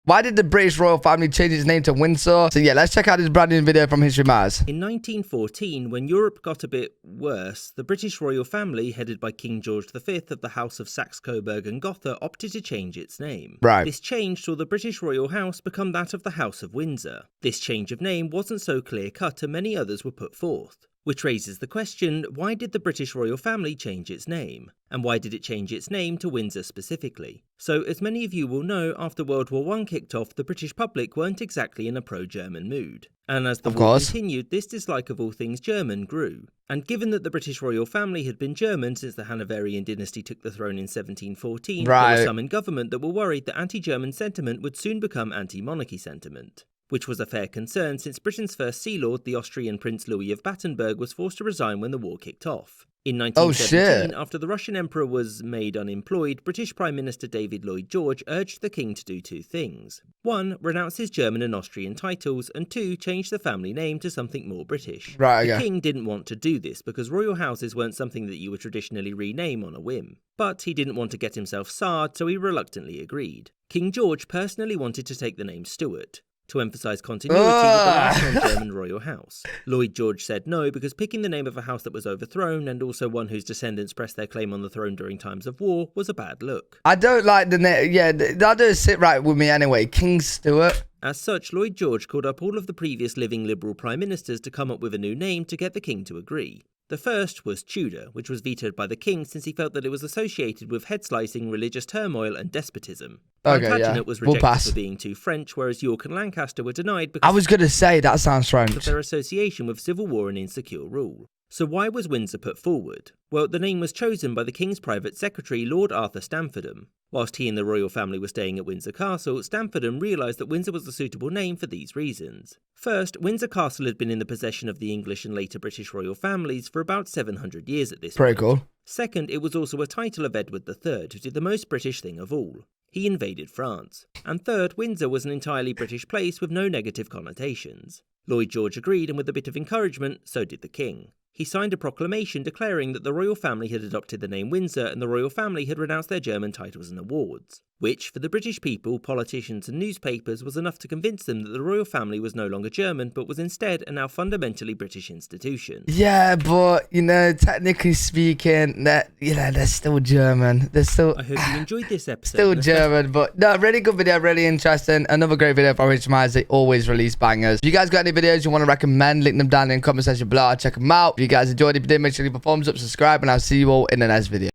Why did the British royal family change its name to Windsor? So yeah, let's check out this brand new video from History Maz. In 1914, when Europe got a bit worse, the British royal family, headed by King George V of the House of Saxe-Coburg and Gotha, opted to change its name. Right. This change saw the British royal house become that of the House of Windsor. This change of name wasn't so clear-cut and many others were put forth. Which raises the question, why did the British royal family change its name? And why did it change its name to Windsor specifically? So, as many of you will know, after World War I kicked off, the British public weren't exactly in a pro-German mood. And as the war continued, this dislike of all things German grew. And given that the British royal family had been German since the Hanoverian dynasty took the throne in 1714, there were some in government that were worried that anti-German sentiment would soon become anti-monarchy sentiment. Which was a fair concern since Britain's first Sea Lord, the Austrian Prince Louis of Battenberg, was forced to resign when the war kicked off. In 1917, after the Russian Emperor was made unemployed, British Prime Minister David Lloyd George urged the King to do two things. 1. Renounce his German and Austrian titles, and 2. Change the family name to something more British. The King didn't want to do this because royal houses weren't something that you would traditionally rename on a whim. But he didn't want to get himself sarred, so he reluctantly agreed. King George personally wanted to take the name Stuart, to emphasise continuity with the last non-German royal house. Lloyd George said no because picking the name of a house that was overthrown and also one whose descendants pressed their claim on the throne during times of war was a bad look. I don't like the name. Yeah, that doesn't sit right with me anyway. King Stuart. As such, Lloyd George called up all of the previous living Liberal prime ministers to come up with a new name to get the King to agree. The first was Tudor, which was vetoed by the King since he felt that it was associated with head-slicing, religious turmoil and despotism. Plantagenet was rejected for being too French, whereas York and Lancaster were denied because I was going to say that sounds French. Of their association with civil war and insecure rule. So why was Windsor put forward? Well, the name was chosen by the King's private secretary, Lord Arthur Stamfordham. Whilst he and the royal family were staying at Windsor Castle, Stamfordham realised that Windsor was a suitable name for these reasons. First, Windsor Castle had been in the possession of the English and later British royal families for about 700 years at this point. Pretty cool. Second, it was also a title of Edward III, who did the most British thing of all. He invaded France. And third, Windsor was an entirely British place with no negative connotations. Lloyd George agreed, and with a bit of encouragement, so did the King. He signed a proclamation declaring that the royal family had adopted the name Windsor and the royal family had renounced their German titles and awards, which, for the British people, politicians and newspapers, was enough to convince them that the royal family was no longer German, but was instead a now fundamentally British institution. Yeah, but, you know, technically speaking, they're still German. They're still... I hope you enjoyed this episode. Still German, but no, really good video, really interesting. Another great video from History Maz. They always release bangers. If you guys got any videos you want to recommend, link them down in the comment section below. I'll check them out. If you guys enjoyed it, if you did, make sure you leave a thumbs up, subscribe, and I'll see you all in the next video.